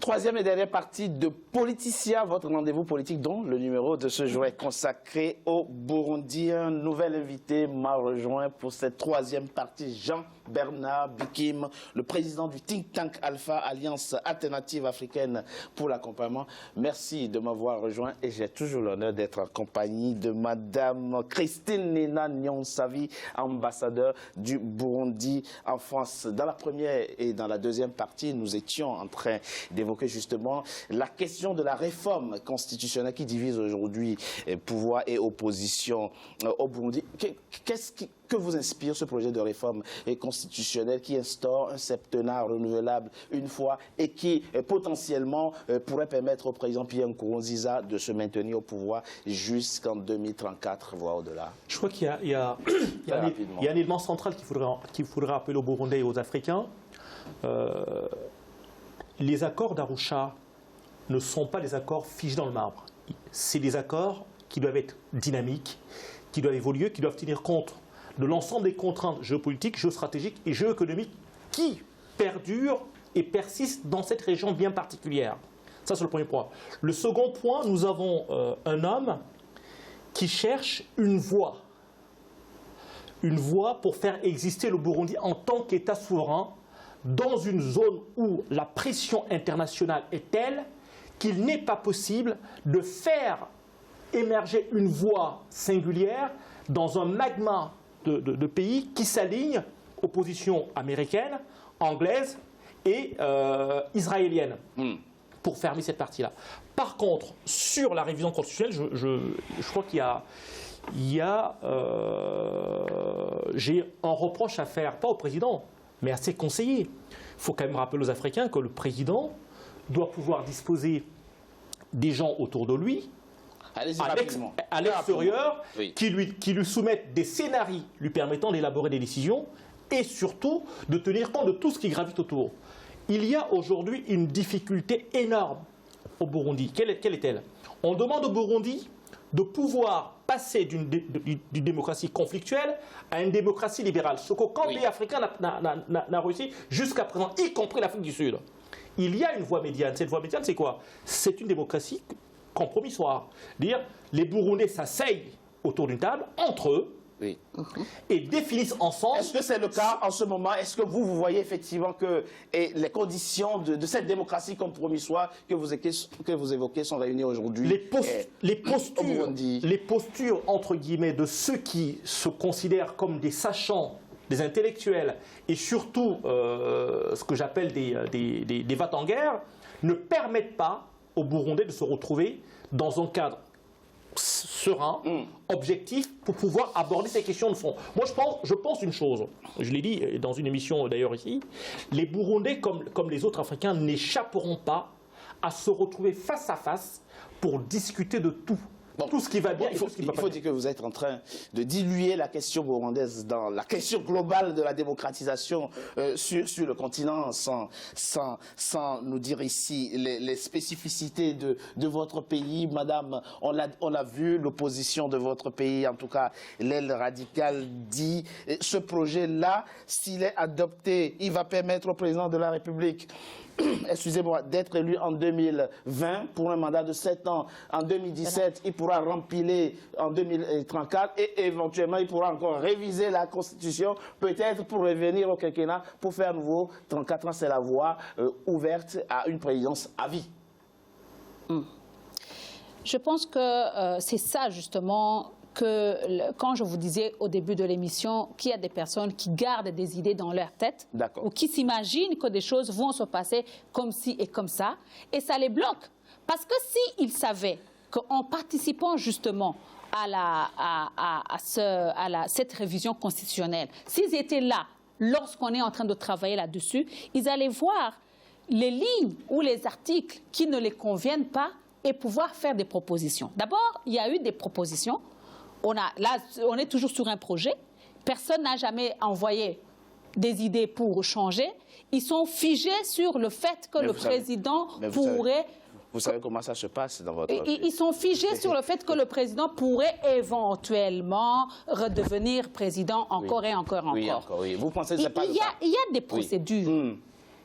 troisième et dernière partie de Politicien, votre rendez-vous politique dont le numéro de ce jour est consacré au Burundi. Un nouvel invité m'a rejoint pour cette troisième partie, Jean-Bernard Bikim, le président du think tank Alpha, Alliance Alternative Africaine pour l'accompagnement. Merci de m'avoir rejoint et j'ai toujours l'honneur d'être en compagnie de Madame Christine Nina Nyonsavi, ambassadeur du Burundi en France. Dans la première et dans la deuxième partie, nous étions en train d'évoquer justement la question de la réforme constitutionnelle qui divise aujourd'hui pouvoir et opposition au Burundi. Que vous inspire ce projet de réforme constitutionnelle qui instaure un septennat renouvelable une fois et qui potentiellement pourrait permettre au président Pierre Nkurunziza de se maintenir au pouvoir jusqu'en 2034, voire au-delà? Je crois qu'il y a un élément central qu'il faudrait rappeler aux Burundais et aux Africains. Les accords d'Arusha ne sont pas des accords figés dans le marbre. C'est des accords qui doivent être dynamiques, qui doivent évoluer, qui doivent tenir compte de l'ensemble des contraintes géopolitiques, géostratégiques et géoéconomiques qui perdurent et persistent dans cette région bien particulière. Ça, c'est le premier point. Le second point, nous avons un homme qui cherche une voie pour faire exister le Burundi en tant qu'État souverain dans une zone où la pression internationale est telle qu'il n'est pas possible de faire émerger une voie singulière dans un magma de pays qui s'alignent aux positions américaines, anglaises et israéliennes pour fermer cette partie-là. Par contre, sur la révision constitutionnelle, je crois qu'il y a j'ai un reproche à faire, pas au président, mais à ses conseillers. Il faut quand même rappeler aux Africains que le président doit pouvoir disposer des gens autour de lui, à l'extérieur, oui, qui lui soumettent des scénarios lui permettant d'élaborer des décisions et surtout de tenir compte de tout ce qui gravite autour. Il y a aujourd'hui une difficulté énorme au Burundi. Quelle est-elle? On demande au Burundi de pouvoir passer d'une démocratie conflictuelle à une démocratie libérale. Ce qu'aucun pays africain n'a réussi jusqu'à présent, y compris l'Afrique du Sud. Il y a une voie médiane. Cette voie médiane, c'est quoi? C'est une démocratie compromissoire. Dire, les Burundais s'asseyent autour d'une table, entre eux, oui, et définissent ensemble... Est-ce que c'est le cas en ce moment? Est-ce que vous voyez effectivement que les conditions de cette démocratie compromissoire que vous évoquez sont réunies aujourd'hui? Les postures, entre guillemets, de ceux qui se considèrent comme des sachants, des intellectuels, et surtout ce que j'appelle des va-t-en-guerre, ne permettent pas aux Burundais de se retrouver dans un cadre serein, objectif, pour pouvoir aborder ces questions de fond. Moi, je pense une chose, je l'ai dit dans une émission d'ailleurs ici, les Burundais, comme les autres Africains, n'échapperont pas à se retrouver face à face pour discuter de tout. Bon, tout ce qui va bien, il faut dire que vous êtes en train de diluer la question burundaise dans la question globale de la démocratisation sur le continent, sans nous dire ici les spécificités de votre pays. Madame, on a vu l'opposition de votre pays, en tout cas l'aile radicale, dit ce projet-là, s'il est adopté, il va permettre au président de la République excusez-moi, d'être élu en 2020 pour un mandat de 7 ans. En 2017, il pourra rempiler en 2034 et éventuellement, il pourra encore réviser la Constitution, peut-être pour revenir au quinquennat, pour faire à nouveau 34 ans. C'est la voie ouverte à une présidence à vie. Je pense que c'est ça, justement, que quand je vous disais au début de l'émission qu'il y a des personnes qui gardent des idées dans leur tête ou qui s'imaginent que des choses vont se passer comme ci et comme ça, et ça les bloque. Parce que s'ils savaient qu'en participant justement à cette révision constitutionnelle, s'ils étaient là lorsqu'on est en train de travailler là-dessus, ils allaient voir les lignes ou les articles qui ne les conviennent pas et pouvoir faire des propositions. D'abord, il y a eu des propositions. On est toujours sur un projet. Personne n'a jamais envoyé des idées pour changer. Ils sont figés sur le fait que le président pourrait... Vous savez comment ça se passe dans votre... Ils sont figés sur le fait que le président pourrait éventuellement redevenir président encore et encore. Oui, encore, oui. Vous pensez que c'est pas il y a des procédures.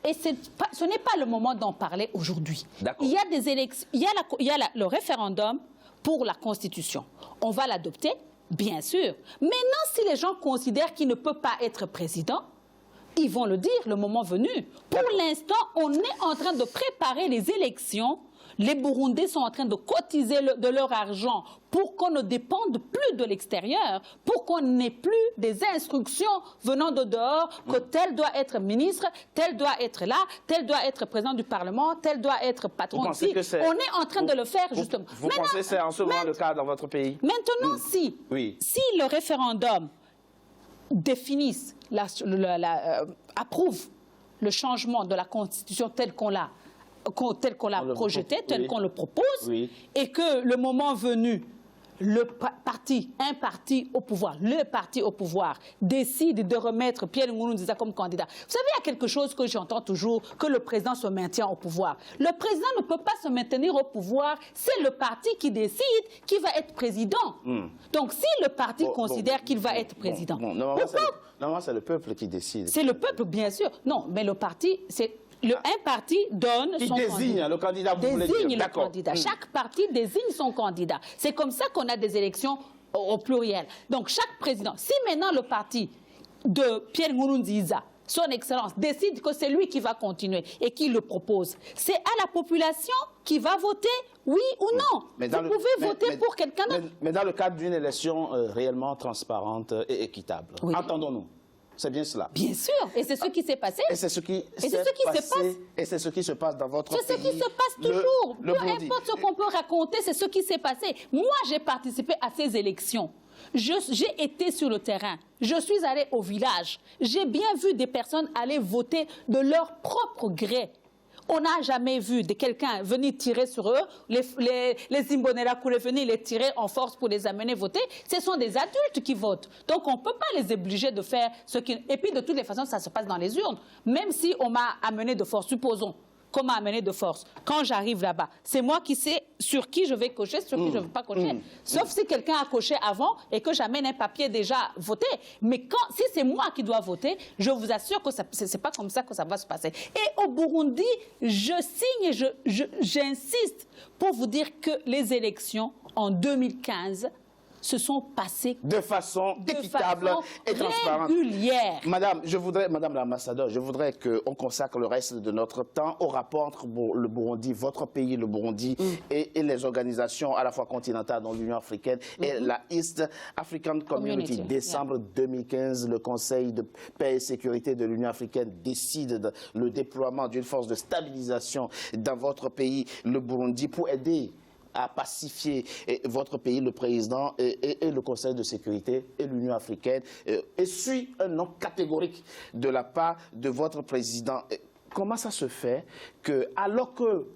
Et ce n'est pas le moment d'en parler aujourd'hui. Il y a des élections, il y a le référendum pour la Constitution. On va l'adopter, bien sûr. Maintenant, si les gens considèrent qu'il ne peut pas être président, ils vont le dire le moment venu. Pour l'instant, on est en train de préparer les élections. Les Burundais sont en train de cotiser de leur argent pour qu'on ne dépende plus de l'extérieur, pour qu'on n'ait plus des instructions venant de dehors, que tel doit être ministre, tel doit être là, tel doit être président du Parlement, tel doit être patron ici. On est en train de le faire, justement. Vous pensez que c'est en ce moment le cas dans votre pays? Maintenant, si le référendum définisse, approuve le changement de la Constitution tel qu'on l'a projeté, tel qu'on le propose, et que le moment venu, le parti au pouvoir décide de remettre Pierre Nkurunziza comme candidat. Vous savez, il y a quelque chose que j'entends toujours, que le président se maintient au pouvoir. Le président ne peut pas se maintenir au pouvoir, c'est le parti qui décide qui va être président. Donc si le parti considère qu'il va être président... Normalement, c'est le peuple qui décide. C'est le peuple, bien sûr. Non, mais le parti, c'est... Un parti donne son candidat. Désigne le candidat, vous voulez dire. Désigne le candidat. Chaque parti désigne son candidat. C'est comme ça qu'on a des élections au pluriel. Donc, chaque président, si maintenant le parti de Pierre Nkurunziza, son Excellence, décide que c'est lui qui va continuer et qui le propose, c'est à la population qui va voter, oui ou non. Vous pouvez voter pour quelqu'un d'autre. Mais dans le cadre d'une élection réellement transparente et équitable, entendons-nous. C'est bien cela. Bien sûr. Et c'est ce qui s'est passé. Et c'est ce qui se passe dans votre pays. C'est ce qui se passe toujours. Peu importe ce qu'on peut raconter, c'est ce qui s'est passé. Moi, j'ai participé à ces élections. J'ai été sur le terrain. Je suis allée au village. J'ai bien vu des personnes aller voter de leur propre gré. On n'a jamais vu quelqu'un venir tirer sur eux, les Imbonera Kure venir les tirer en force pour les amener voter. Ce sont des adultes qui votent. Donc on ne peut pas les obliger de faire ce qui... Et puis de toutes les façons, ça se passe dans les urnes. Même si on m'a amené de force, supposons qu'on m'a amené de force. Quand j'arrive là-bas, c'est moi qui sais sur qui je vais cocher, sur qui je ne veux pas cocher. Sauf si quelqu'un a coché avant et que j'amène un papier déjà voté. Mais si c'est moi qui dois voter, je vous assure que ce n'est pas comme ça que ça va se passer. Et au Burundi, je signe et j'insiste pour vous dire que les élections en 2015 se sont passées de façon équitable et transparente. Régulière. Madame l'ambassadeur, je voudrais qu'on consacre le reste de notre temps au rapport entre le Burundi, votre pays, le Burundi, et les organisations à la fois continentales, dont l'Union africaine et la East African Community. Décembre 2015, le Conseil de paix et sécurité de l'Union africaine décide le déploiement d'une force de stabilisation dans votre pays, le Burundi, pour aider à pacifier votre pays, le président et le Conseil de sécurité et l'Union africaine, et suit un non catégorique de la part de votre président. Comment ça se fait que, alors que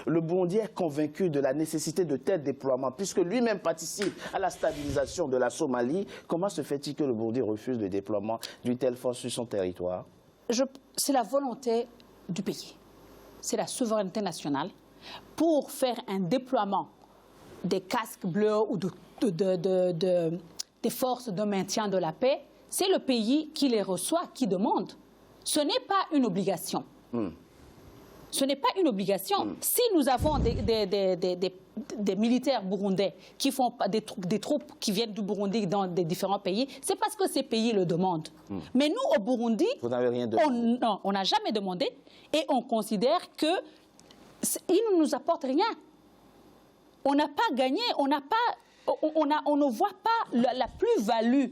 le Burundi est convaincu de la nécessité de tel déploiement, puisque lui-même participe à la stabilisation de la Somalie, comment se fait-il que le Burundi refuse le déploiement d'une telle force sur son territoire? C'est la volonté du pays. C'est la souveraineté nationale. Pour faire un déploiement des casques bleus ou des forces de maintien de la paix, c'est le pays qui les reçoit, qui demande. Ce n'est pas une obligation. Ce n'est pas une obligation. Si nous avons des militaires burundais qui font des troupes qui viennent du Burundi dans des différents pays, c'est parce que ces pays le demandent. Mais nous, au Burundi, vous n'avez rien demandé. On n'a jamais demandé et on considère que ils ne nous apportent rien. On n'a pas gagné, on ne voit pas la plus-value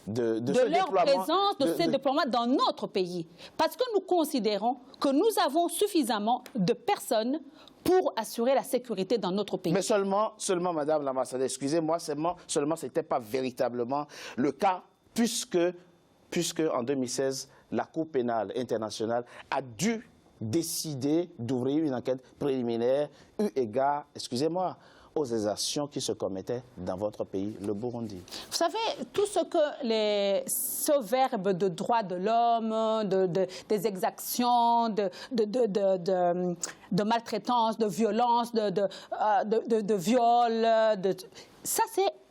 de leur présence, de ces déploiements dans notre pays. Parce que nous considérons que nous avons suffisamment de personnes pour assurer la sécurité dans notre pays. Mais seulement Madame l'ambassadeur, excusez-moi, seulement ce n'était pas véritablement le cas, puisque en 2016, la Cour pénale internationale a dû décider d'ouvrir une enquête préliminaire eu égard, excusez-moi, aux exactions qui se commettaient dans votre pays, le Burundi. Vous savez, tout ce verbe de droits de l'homme, des exactions, de maltraitance, de violence, de viol, ça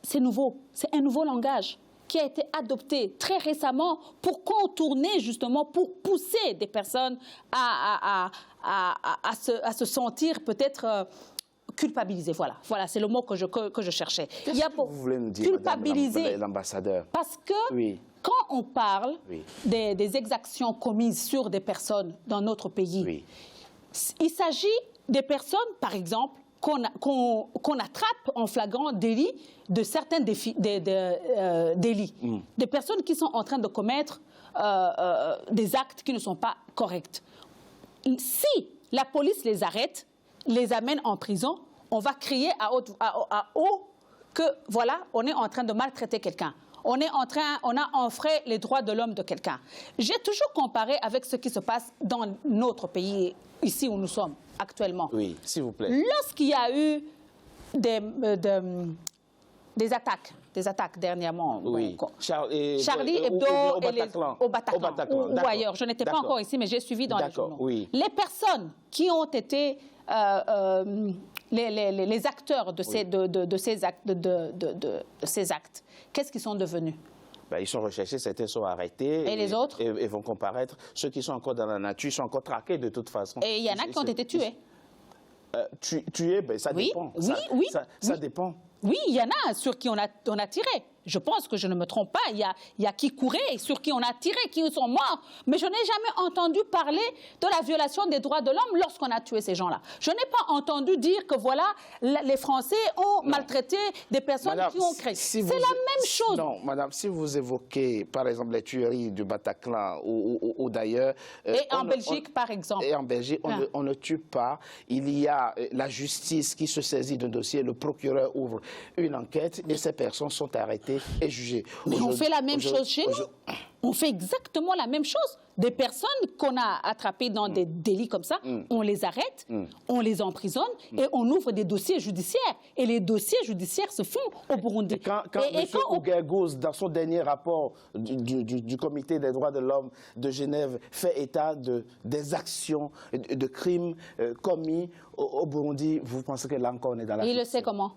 c'est nouveau. C'est un nouveau langage qui a été adopté très récemment pour contourner, justement, pour pousser des personnes à se sentir peut-être culpabilisées. Voilà, c'est le mot que je cherchais. Qu'est-ce que vous voulez nous dire, culpabiliser l'ambassadeur? Parce que quand on parle des exactions commises sur des personnes dans notre pays, il s'agit des personnes, par exemple, qu'on attrape en flagrant délit de certains délits. Des personnes qui sont en train de commettre des actes qui ne sont pas corrects. Si la police les arrête, les amène en prison, on va crier à haut que, voilà, on est en train de maltraiter quelqu'un. On a enfreint les droits de l'homme de quelqu'un. J'ai toujours comparé avec ce qui se passe dans notre pays, ici où nous sommes actuellement. Oui, s'il vous plaît. Lorsqu'il y a eu des attaques dernièrement, Charlie Hebdo au Bataclan ou ailleurs. Je n'étais pas encore ici, mais j'ai suivi dans les journaux. Les personnes qui ont été les acteurs de ces actes, qu'est-ce qu'ils sont devenus? Ils sont recherchés, certains sont arrêtés. Et les autres? Et vont comparaître. Ceux qui sont encore dans la nature sont encore traqués de toute façon. Et il y en a qui ont été tués. Tués, ça dépend. Ça dépend. Oui, il y en a sur qui on a tiré. Je pense que je ne me trompe pas. Il y a qui couraient et sur qui on a tiré, qui sont morts. Mais je n'ai jamais entendu parler de la violation des droits de l'homme lorsqu'on a tué ces gens-là. Je n'ai pas entendu dire que voilà, les Français ont maltraité des personnes qui ont créé. C'est la même chose. Non, madame, si vous évoquez, par exemple, les tueries du Bataclan ou d'ailleurs... Et en Belgique, par exemple. Et en Belgique, on ne tue pas. Il y a la justice qui se saisit d'un dossier, le procureur ouvre une enquête et ces personnes sont arrêtées et jugées. Mais on fait la même chose chez nous. On fait exactement la même chose. Des personnes qu'on a attrapées dans des délits comme ça, on les arrête, on les emprisonne et on ouvre des dossiers judiciaires. Et les dossiers judiciaires se font au Burundi. Quand M. Ougagouz, dans son dernier rapport du Comité des droits de l'homme de Genève, fait état des actions, de crimes commis au Burundi, vous pensez que là encore on est dans la fiction? Il le sait comment?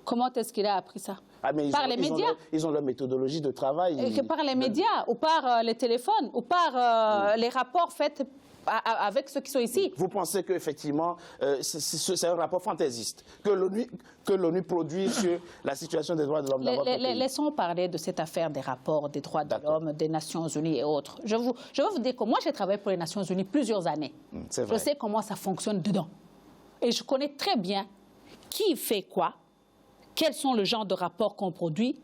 Comment est-ce qu'il a appris ça? Par les médias. Ils ont leur méthodologie de travail. Par les médias, ou par les téléphones, ou par les rapports faits avec ceux qui sont ici. Vous pensez qu'effectivement, c'est un rapport fantaisiste que l'ONU produit sur la situation des droits de l'homme dans votre pays? Laissons parler de cette affaire des rapports des droits de l'homme, des Nations Unies et autres. Je veux vous dire que moi, j'ai travaillé pour les Nations Unies plusieurs années. Je sais comment ça fonctionne dedans. Et je connais très bien qui fait quoi, quels sont le genre de rapports qu'on produit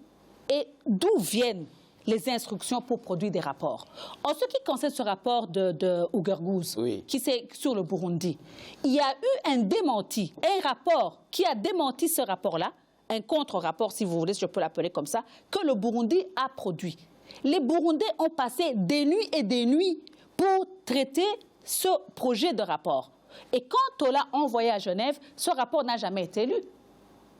et d'où viennent les instructions pour produire des rapports. En ce qui concerne ce rapport de Ougagouz, qui c'est sur le Burundi, il y a eu un démenti, un rapport qui a démenti ce rapport-là, un contre-rapport, si vous voulez, je peux l'appeler comme ça, que le Burundi a produit. Les Burundais ont passé des nuits et des nuits pour traiter ce projet de rapport. Et quand on l'a envoyé à Genève, ce rapport n'a jamais été lu.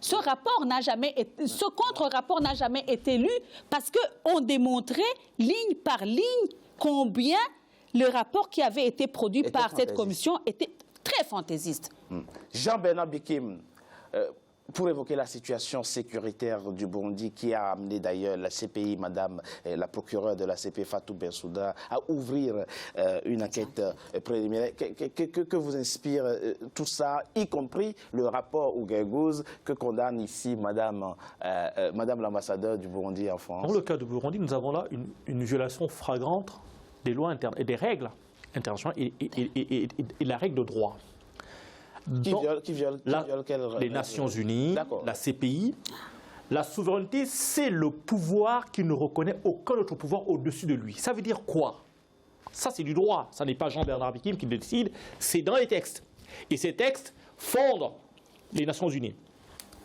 Ce contre-rapport n'a jamais été lu parce qu'on démontrait ligne par ligne combien le rapport qui avait été produit par cette commission était très fantaisiste. Jean-Bernard Bikim, pour évoquer la situation sécuritaire du Burundi qui a amené d'ailleurs la CPI, madame la procureure de la CPI, Fatou Bensouda, à ouvrir une enquête préliminaire. Que vous inspire tout ça, y compris le rapport Ougagouz que condamne ici madame l'ambassadeur du Burundi en France? Dans le cas du Burundi, nous avons là une violation flagrante des lois internes et des règles internationales et la règle de droit. Qui viole les Nations Unies, la CPI. La souveraineté, c'est le pouvoir qui ne reconnaît aucun autre pouvoir au-dessus de lui. Ça veut dire quoi? Ça, c'est du droit. Ça n'est pas Jean-Bernard Bikim qui le décide. C'est dans les textes. Et ces textes fondent les Nations Unies.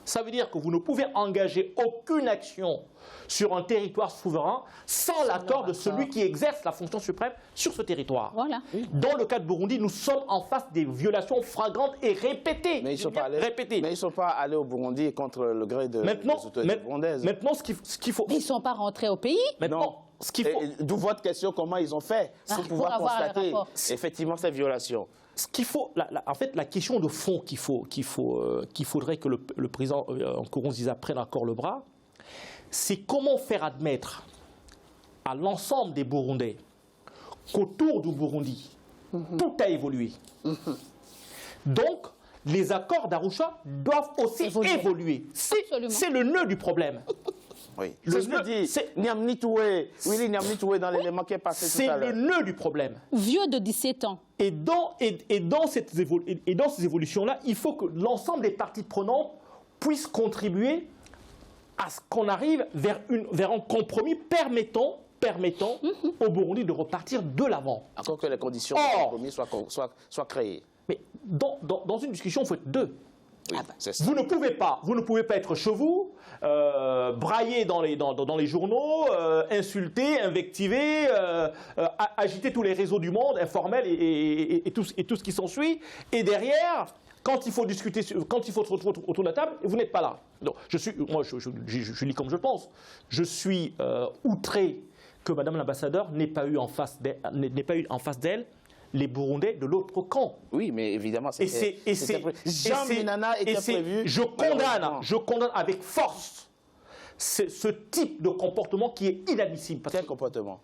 Ça veut dire que vous ne pouvez engager aucune action sur un territoire souverain sans l'accord de celui qui exerce la fonction suprême sur ce territoire. Voilà. Dans le cas de Burundi, nous sommes en face des violations flagrantes et répétées. Mais ils ne sont pas allés au Burundi contre le gré des autorités burundaises. Maintenant, ce qu'il faut... Mais ils ne sont pas rentrés au pays. Non. D'où votre question, comment ils ont fait pour pouvoir constater effectivement ces violations. Ce qu'il faut, en fait, la question de fond qu'il faudrait que le président Nkurunziza prenne encore le bras, c'est comment faire admettre à l'ensemble des Burundais qu'autour du Burundi, tout a évolué. Donc, les accords d'Arusha doivent aussi évoluer. C'est le nœud du problème. Oui. C'est ce que dit Willy Niamnitoué dans l'élément qui est passé tout à l'heure. C'est le nœud du problème. Vieux de 17 ans. Et dans ces évolutions-là, il faut que l'ensemble des parties prenantes puissent contribuer à ce qu'on arrive vers un compromis permettant au Burundi de repartir de l'avant. Encore que les conditions de compromis soient créées. Mais dans une discussion, il faut être deux. Oui, vous ne pouvez pas être chevaux, brailler dans les journaux, insulter, invectiver, agiter tous les réseaux du monde, informels et tout ce qui s'ensuit. Et derrière, quand il faut discuter, quand il faut se retrouver autour de la table, vous n'êtes pas là. Donc, je lis comme je pense. Je suis outré que Madame l'ambassadeur n'ait pas eu en face d'elle les Burundais de l'autre camp. Oui, mais évidemment, Jean Minana était prévu. Je condamne avec force ce type de comportement qui est inadmissible. Quel comportement?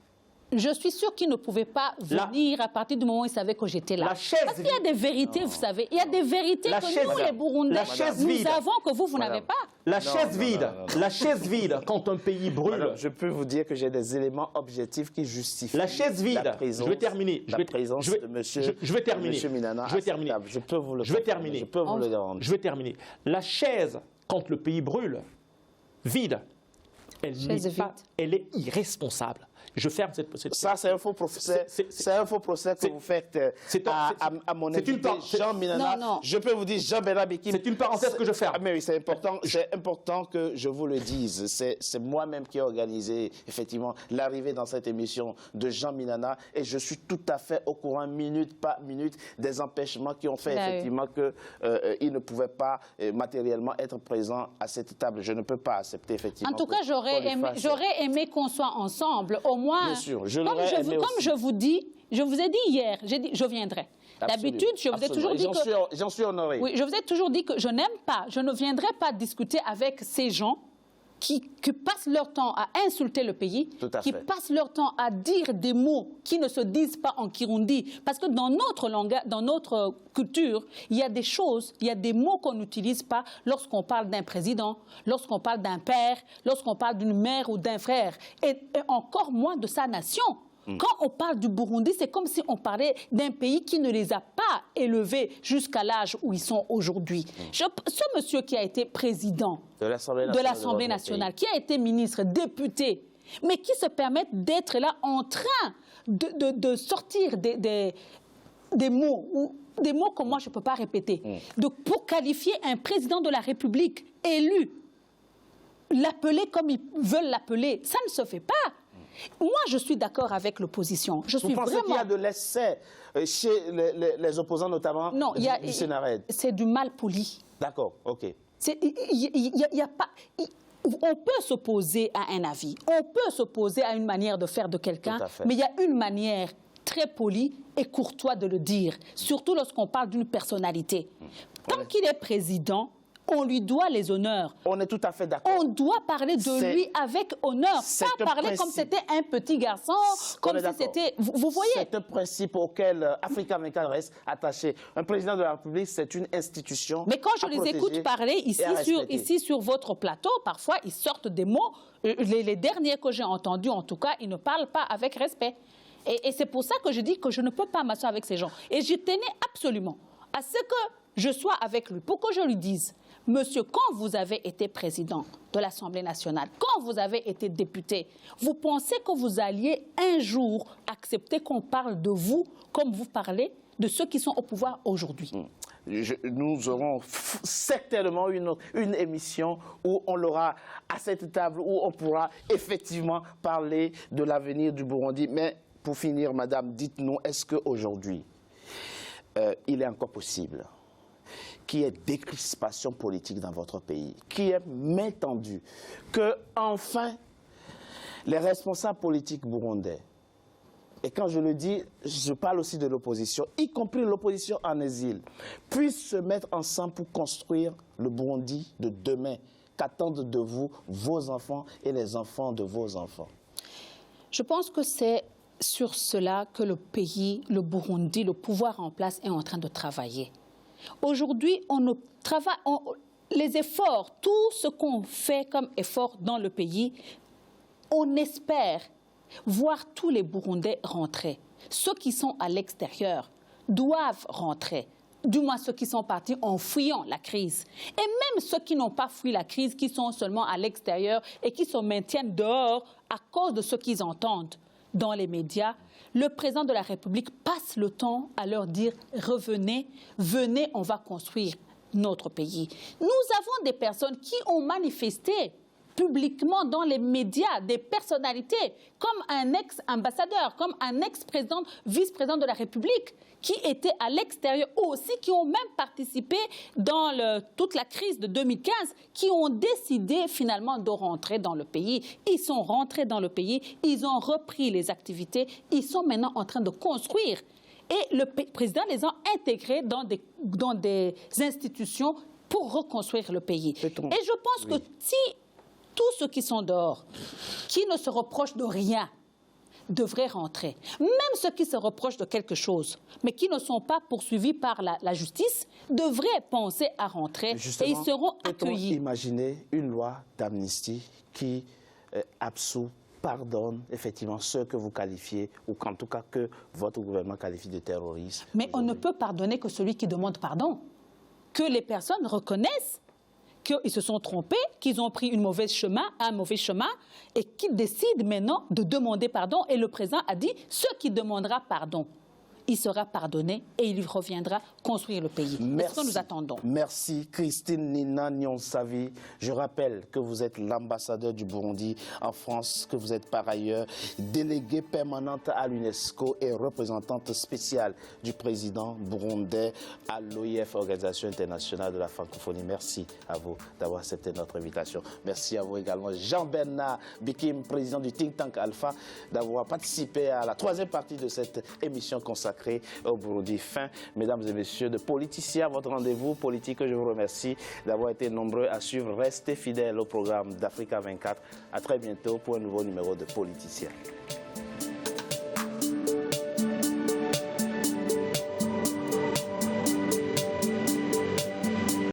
Je suis sûre qu'il ne pouvait pas venir à partir du moment où il savait que j'étais là. Parce qu'il y a des vérités, vous savez. Il y a des vérités que nous, les Burundais, nous avons que vous n'avez pas. La chaise vide, quand un pays brûle. Madame, je peux vous dire que j'ai des éléments objectifs qui justifient la chaise vide. Présence, je vais terminer. La présence de monsieur Minana. Je vais terminer. Je peux vous le terminer. Je peux vous le garantir. Je vais terminer. La chaise, quand le pays brûle, vide, elle est irresponsable. Je ferme cette... Ça, c'est un faux procès. C'est un faux procès que vous faites à mon invité, Jean Minana. Non. Je peux vous dire, Jean-Bernard Bekim. C'est une parenthèse que je ferme. Mais oui, c'est important que je vous le dise. C'est moi-même qui ai organisé, effectivement, l'arrivée dans cette émission de Jean Minana. Et je suis tout à fait au courant, minute par minute, des empêchements qui ont fait, effectivement, qu'il ne pouvait pas matériellement être présent à cette table. Je ne peux pas accepter, effectivement. En tout cas, j'aurais aimé qu'on soit ensemble, au moins. Bien sûr, je vous ai dit hier, j'ai dit je viendrai. D'habitude, je vous ai toujours dit que... J'en suis honoré. Oui, je vous ai toujours dit que je n'aime pas, je ne viendrai pas discuter avec ces gens qui passent leur temps à insulter le pays, qui passent leur temps à dire des mots qui ne se disent pas en Kirundi. Parce que dans notre langage, dans notre culture, il y a des choses, il y a des mots qu'on n'utilise pas lorsqu'on parle d'un président, lorsqu'on parle d'un père, lorsqu'on parle d'une mère ou d'un frère, et encore moins de sa nation. Quand on parle du Burundi, c'est comme si on parlait d'un pays qui ne les a pas élevés jusqu'à l'âge où ils sont aujourd'hui. Ce monsieur qui a été président de l'Assemblée nationale, qui a été ministre, député, mais qui se permettent d'être là en train de sortir des mots, des mots que moi je ne peux pas répéter, pour qualifier un président de la République élu, l'appeler comme ils veulent l'appeler, ça ne se fait pas. Moi, je suis d'accord avec l'opposition. Vous pensez qu'il y a de l'essai chez les opposants, notamment du Sénarède? C'est du mal poli. D'accord, ok. On peut s'opposer à un avis, on peut s'opposer à une manière de faire de quelqu'un, mais il y a une manière très polie et courtoise de le dire, surtout lorsqu'on parle d'une personnalité. Tant qu'il est président, on lui doit les honneurs. On est tout à fait d'accord. On doit parler de lui avec honneur, pas parler comme c'était un petit garçon, comme si c'était... Vous voyez? C'est un principe auquel Africa 24 reste attaché. Un président de la République, c'est une institution. Mais quand je les écoute parler ici sur votre plateau, parfois ils sortent des mots. Les derniers que j'ai entendus, en tout cas, ils ne parlent pas avec respect. Et c'est pour ça que je dis que je ne peux pas m'asseoir avec ces gens. Et je tenais absolument à ce que je sois avec lui, pour que je lui dise: Monsieur, quand vous avez été président de l'Assemblée nationale, quand vous avez été député, vous pensez que vous alliez un jour accepter qu'on parle de vous comme vous parlez de ceux qui sont au pouvoir aujourd'hui? Nous aurons certainement une émission où on l'aura à cette table, où on pourra effectivement parler de l'avenir du Burundi. Mais pour finir, madame, dites-nous, est-ce qu'aujourd'hui, il est encore possible qu'il y ait décrispation politique dans votre pays, qu'il y ait main tendue, que enfin les responsables politiques burundais, et quand je le dis, je parle aussi de l'opposition, y compris l'opposition en exil, puissent se mettre ensemble pour construire le Burundi de demain, qu'attendent de vous vos enfants et les enfants de vos enfants? Je pense que c'est sur cela que le pays, le Burundi, le pouvoir en place est en train de travailler. Aujourd'hui, les efforts, tout ce qu'on fait comme effort dans le pays, on espère voir tous les Burundais rentrer. Ceux qui sont à l'extérieur doivent rentrer. Du moins ceux qui sont partis en fuyant la crise. Et même ceux qui n'ont pas fui la crise, qui sont seulement à l'extérieur et qui se maintiennent dehors à cause de ce qu'ils entendent dans les médias, le président de la République passe le temps à leur dire « Revenez, venez, on va construire notre pays ». Nous avons des personnes qui ont manifesté publiquement dans les médias, des personnalités comme un ex-ambassadeur, comme un ex-président, vice-président de la République, qui étaient à l'extérieur aussi, qui ont même participé dans toute la crise de 2015, qui ont décidé finalement de rentrer dans le pays. Ils sont rentrés dans le pays, ils ont repris les activités, ils sont maintenant en train de construire. Et le président les a intégrés dans des institutions pour reconstruire le pays. Et je pense que si tous ceux qui sont dehors, qui ne se reprochent de rien, devraient rentrer. Même ceux qui se reprochent de quelque chose, mais qui ne sont pas poursuivis par la justice, devraient penser à rentrer et ils seront accueillis. Imaginer une loi d'amnistie qui absout, pardonne effectivement ceux que vous qualifiez, ou qu'en tout cas que votre gouvernement qualifie de terroristes. Mais on ne peut pardonner que celui qui demande pardon. Que les personnes reconnaissent qu'ils se sont trompés, qu'ils ont pris un mauvais chemin, et qu'ils décident maintenant de demander pardon. Et le président a dit, ce qui demandera pardon, il sera pardonné et il reviendra construire le pays. C'est ce que nous attendons. Merci Christine Nina Nyonsavi. Je rappelle que vous êtes l'ambassadeur du Burundi en France, que vous êtes par ailleurs déléguée permanente à l'UNESCO et représentante spéciale du président burundais à l'OIF, Organisation internationale de la francophonie. Merci à vous d'avoir accepté notre invitation. Merci à vous également, Jean-Bernard Bikim, président du think tank Alpha, d'avoir participé à la troisième partie de cette émission consacrée au Burundi. Fin, mesdames et messieurs, de Politicia, votre rendez-vous politique. Je vous remercie d'avoir été nombreux à suivre. Restez fidèles au programme d'Africa 24. À très bientôt pour un nouveau numéro de Politicia.